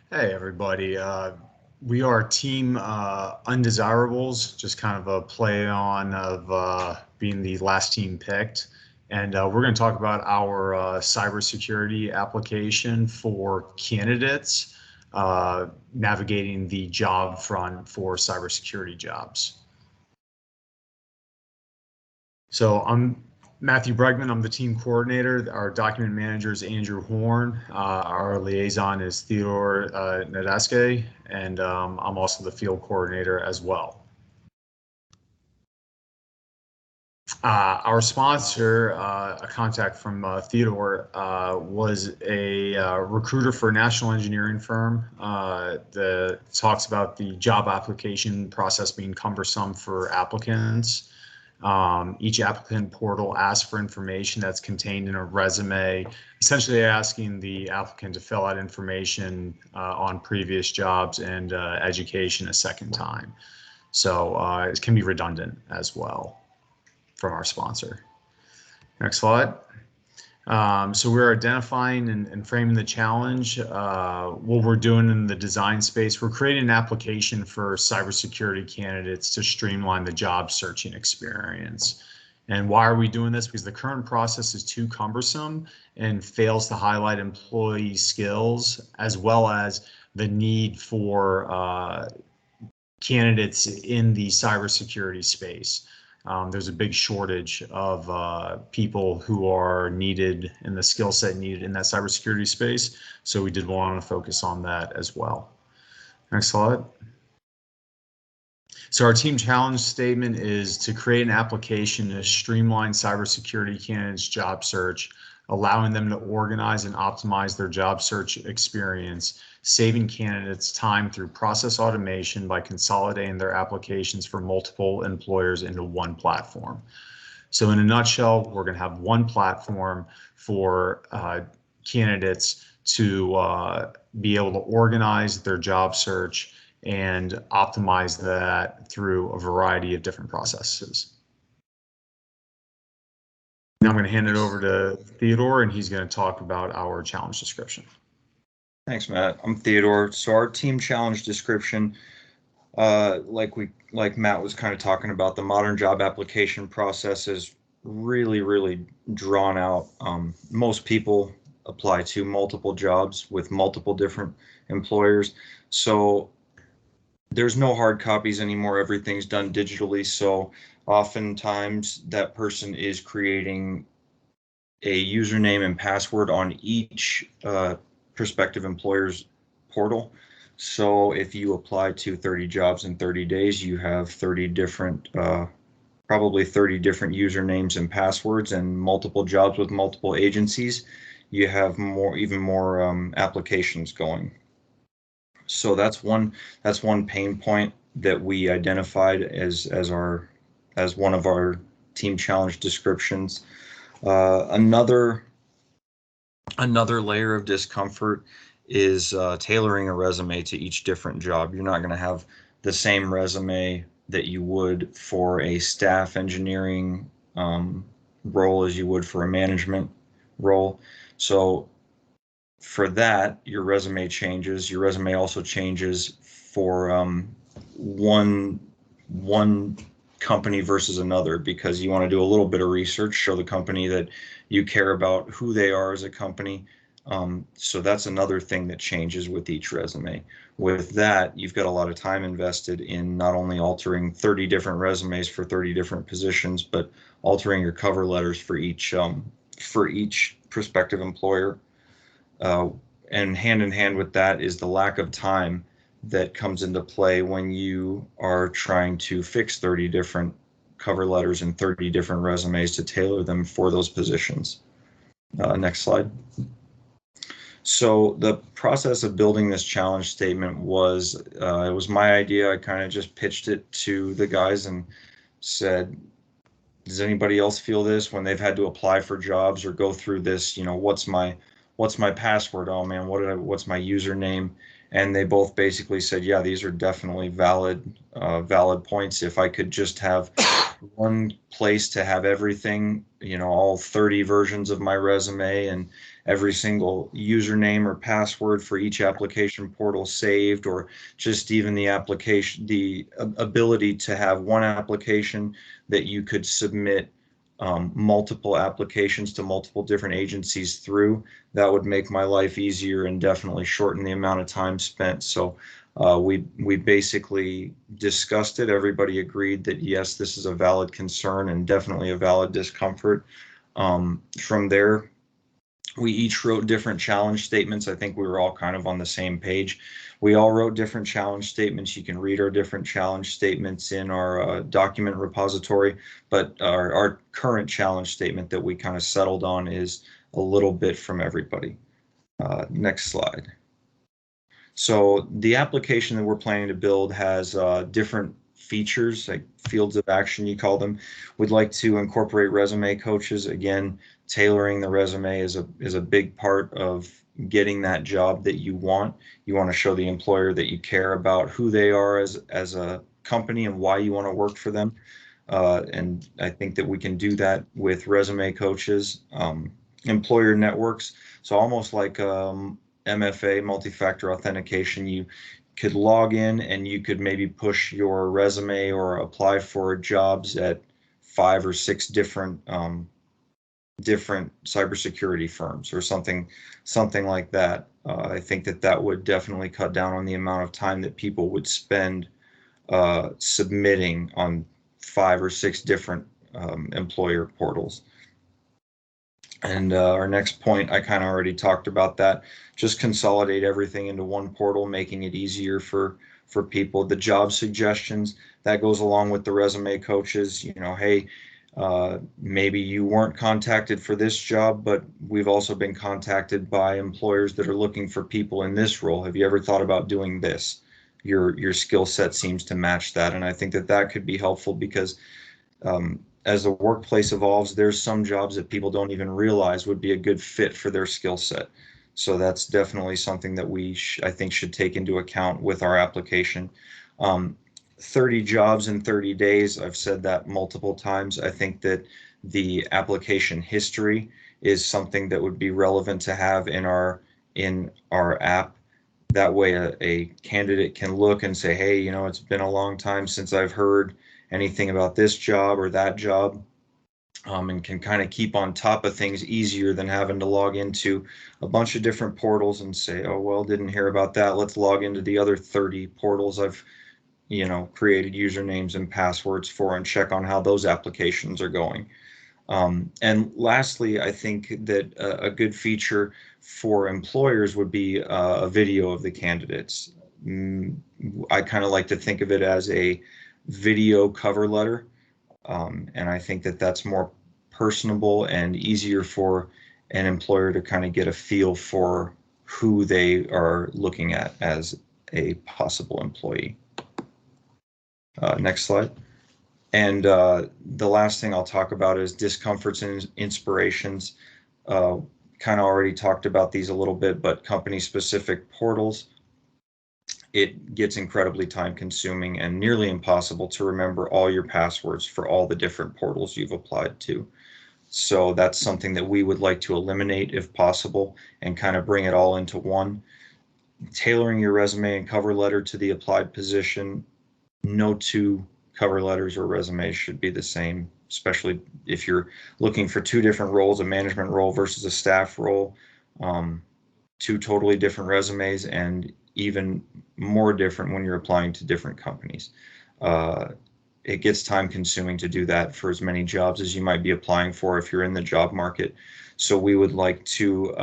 Hey everybody, we are Team Undesirables, just kind of a play on of being the last team picked. And we're going to talk about our cybersecurity application for candidates navigating the job front for cybersecurity jobs. So I'm Matthew Bregman. I'm the team coordinator. Our document manager is Andrew Horn. Our liaison is Theodore Nadeske, and I'm also the field coordinator as well. Our sponsor, a contact from Theodore, was a recruiter for a national engineering firm that talks about the job application process being cumbersome for applicants. Each applicant portal asks for information that's contained in a resume, essentially asking the applicant to fill out information on previous jobs and education a second time. So it can be redundant as well from our sponsor. Next slide. So we're identifying and framing the challenge. What we're doing in the design space, we're creating an application for cybersecurity candidates to streamline the job searching experience. And why are we doing this? Because the current process is too cumbersome and fails to highlight employee skills, as well as the need for candidates in the cybersecurity space. There's a big shortage of people who are needed and the skill set needed in that cybersecurity space. So we did want to focus on that as well. Next slide. So our team challenge statement is to create an application to streamline cybersecurity candidates' job search, allowing them to organize and optimize their job search experience, saving candidates time through process automation by consolidating their applications for multiple employers into one platform. So in a nutshell, we're going to have one platform for candidates to be able to organize their job search and optimize that through a variety of different processes. Now I'm going to hand it over to Theodore, and he's going to talk about our challenge description. Thanks, Matt. I'm Theodore. So our team challenge description, like Matt was kind of talking about, the modern job application process is really drawn out. Most people apply to multiple jobs with multiple different employers. So there's no hard copies anymore. Everything's done digitally. So oftentimes that person is creating a username and password on each prospective employer's portal. So if you apply to 30 jobs in 30 days, you have 30 different, probably 30 different usernames and passwords, and multiple jobs with multiple agencies. You have even more applications going. So that's one pain point that we identified as one of our team challenge descriptions. Another layer of discomfort is tailoring a resume to each different job. You're not going to have the same resume that you would for a staff engineering role as you would for a management role. So for that, your resume changes. Your resume also changes for one company versus another, because you want to do a little bit of research, show the company that you care about who they are as a company. So that's another thing that changes with each resume. With that, you've got a lot of time invested in not only altering 30 different resumes for 30 different positions, but altering your cover letters for each prospective employer. And hand in hand with that is the lack of time that comes into play when you are trying to fix 30 different cover letters and 30 different resumes to tailor them for those positions. Next slide. So the process of building this challenge statement was, it was my idea. I kind of just pitched it to the guys and said, does anybody else feel this when they've had to apply for jobs or go through this? You know, what's my password? Oh man, what's my username? And they both basically said, yeah, these are definitely valid points. If I could just have one place to have everything, you know, all 30 versions of my resume and every single username or password for each application portal saved, or just even the application, the ability to have one application that you could submit multiple applications to multiple different agencies through. That would make my life easier and definitely shorten the amount of time spent. So we basically discussed it. Everybody agreed that yes, this is a valid concern and definitely a valid discomfort. From there, we each wrote different challenge statements. I think we were all kind of on the same page. We all wrote different challenge statements. You can read our different challenge statements in our document repository, but our current challenge statement that we kind of settled on is a little bit from everybody. Next slide. So the application that we're planning to build has different features, like fields of action, you call them. We'd like to incorporate resume coaches. Again, tailoring the resume is a big part of getting that job that you want. You want to show the employer that you care about who they are as a company and why you want to work for them. And I think that we can do that with resume coaches, employer networks. So almost like MFA, multi-factor authentication, you could log in and you could maybe push your resume or apply for jobs at 5 or 6 different cybersecurity firms or something like that. I think that would definitely cut down on the amount of time that people would spend submitting on 5 or 6 different employer portals. And our next point, I kind of already talked about that. Just consolidate everything into one portal, making it easier for people. The job suggestions, that goes along with the resume coaches. You know, hey, maybe you weren't contacted for this job, but we've also been contacted by employers that are looking for people in this role. Have you ever thought about doing this? Your skill set seems to match that, and I think that could be helpful because as the workplace evolves, there's some jobs that people don't even realize would be a good fit for their skill set. So that's definitely something that I think should take into account with our application. 30 jobs in 30 days, I've said that multiple times. I think that the application history is something that would be relevant to have in our app. That way a candidate can look and say, hey, you know, it's been a long time since I've heard anything about this job or that job, and can kind of keep on top of things easier than having to log into a bunch of different portals and say, oh, well, didn't hear about that. Let's log into the other 30 portals I've, you know, created usernames and passwords for and check on how those applications are going. And lastly, I think that a good feature for employers would be a video of the candidates. I kind of like to think of it as a video cover letter. And I think that's more personable and easier for an employer to kind of get a feel for who they are looking at as a possible employee. Next slide. And the last thing I'll talk about is discomforts and inspirations. Kind of already talked about these a little bit, but company-specific portals, it gets incredibly time consuming and nearly impossible to remember all your passwords for all the different portals you've applied to. So that's something that we would like to eliminate if possible and kind of bring it all into one. Tailoring your resume and cover letter to the applied position. No two cover letters or resumes should be the same, especially if you're looking for 2 different roles, a management role versus a staff role. 2 totally different resumes, and even more different when you're applying to different companies. It gets time consuming to do that for as many jobs as you might be applying for if you're in the job market. So we would like to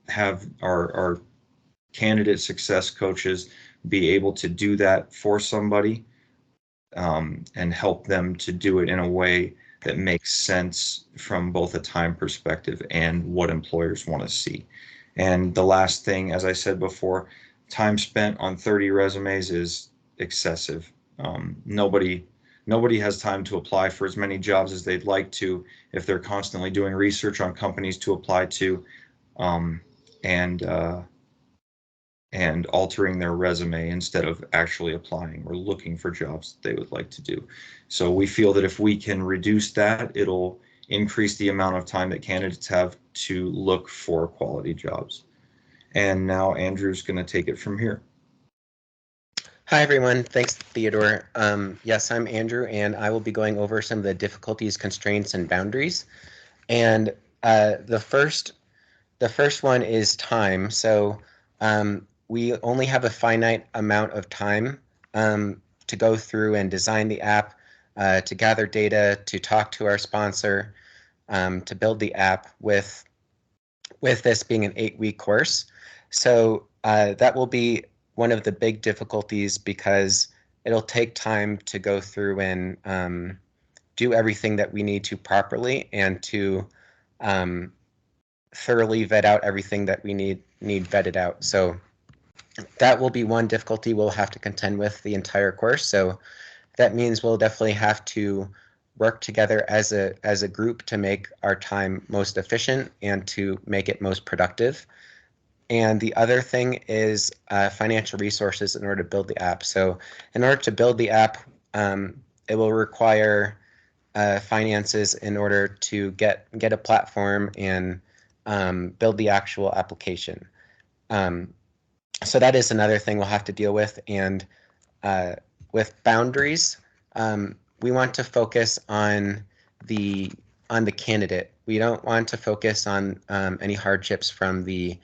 have our candidate success coaches be able to do that for somebody, and help them to do it in a way that makes sense from both a time perspective and what employers want to see. And the last thing, as I said before, time spent on 30 resumes is excessive. Nobody has time to apply for as many jobs as they'd like to if they're constantly doing research on companies to apply to, and altering their resume instead of actually applying or looking for jobs that they would like to do. So we feel that if we can reduce that, it'll increase the amount of time that candidates have to look for quality jobs. And now Andrew's going to take it from here. Hi, everyone. Thanks, Theodore. Yes, I'm Andrew, and I will be going over some of the difficulties, constraints, and boundaries. And the first one is time. So we only have a finite amount of time to go through and design the app, to gather data, to talk to our sponsor, to build the app with this being an 8-week course. So that will be one of the big difficulties because it'll take time to go through and do everything that we need to properly and to thoroughly vet out everything that we need vetted out. So that will be one difficulty we'll have to contend with the entire course. So that means we'll definitely have to work together as a group to make our time most efficient and to make it most productive. And the other thing is financial resources in order to build the app. So in order to build the app, it will require finances in order to get a platform and build the actual application. So that is another thing we'll have to deal with. And with boundaries, we want to focus on the candidate. We don't want to focus on any hardships from the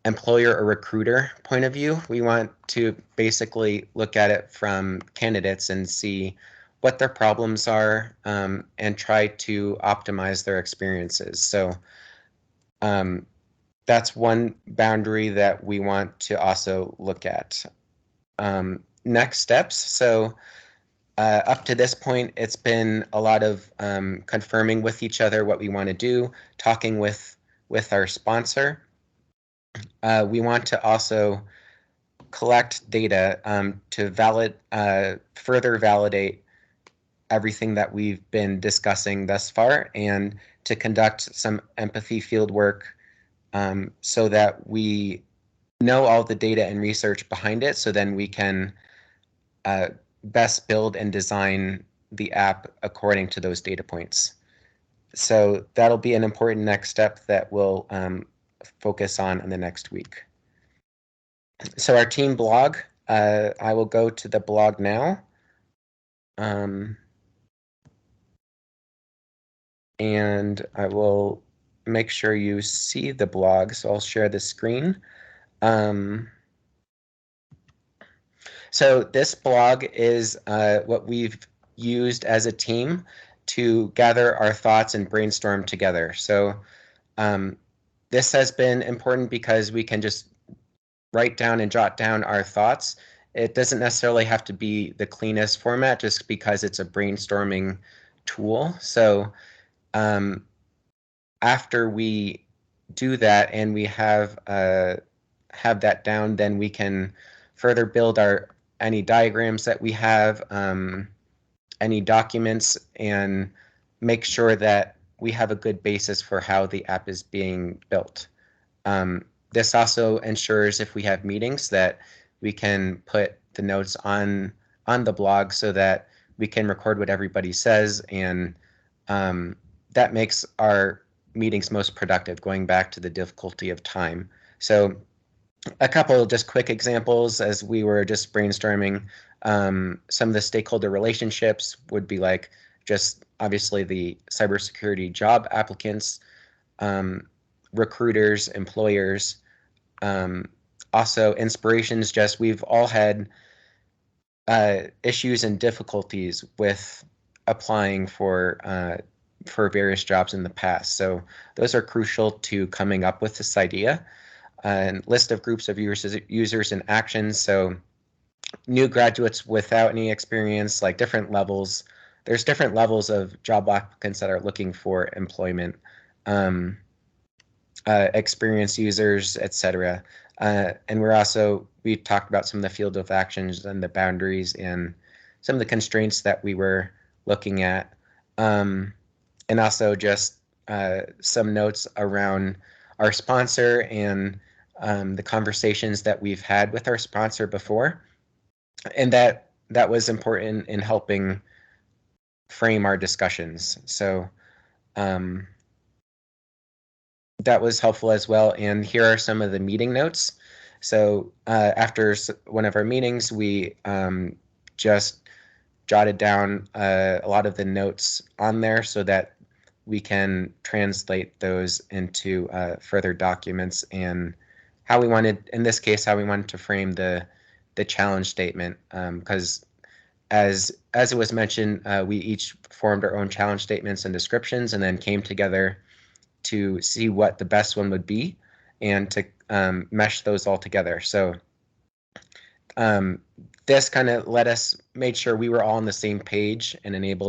employer or recruiter point of view. We want to basically look at it from candidates and see what their problems are and try to optimize their experiences. So that's one boundary that we want to also look at. Next steps. So up to this point, it's been a lot of confirming with each other what we want to do, talking with our sponsor. We want to also collect data to further validate everything that we've been discussing thus far and to conduct some empathy field work so that we know all the data and research behind it, so then we can best build and design the app according to those data points. So that'll be an important next step that we'll focus on in the next week. So our team blog, I will go to the blog now. And I will make sure you see the blog, so I'll share the screen. So this blog is what we've used as a team to gather our thoughts and brainstorm together. So this has been important because we can just write down and jot down our thoughts. It doesn't necessarily have to be the cleanest format just because it's a brainstorming tool. So after we do that and we have that down, then we can further build any diagrams that we have, any documents, and make sure that we have a good basis for how the app is being built. This also ensures if we have meetings that we can put the notes on the blog so that we can record what everybody says, and that makes our meetings most productive, going back to the difficulty of time. So a couple of just quick examples as we were just brainstorming. Some of the stakeholder relationships would be like just obviously the cybersecurity job applicants, recruiters, employers. Also inspirations, just we've all had issues and difficulties with applying for various jobs in the past. So those are crucial to coming up with this idea. And list of groups of users and actions. So new graduates without any experience, like different levels. There's different levels of job applicants that are looking for employment, experienced users, etc. And we talked about some of the field of actions and the boundaries and some of the constraints that we were looking at. And also just some notes around our sponsor and the conversations that we've had with our sponsor before. And that was important in helping frame our discussions. So that was helpful as well. And here are some of the meeting notes. So after one of our meetings, we just jotted down a lot of the notes on there so that we can translate those into further documents and how we wanted, in this case, how we wanted to frame the challenge statement. Because as it was mentioned, we each formed our own challenge statements and descriptions and then came together to see what the best one would be and to mesh those all together. So this kind of made sure we were all on the same page and enabled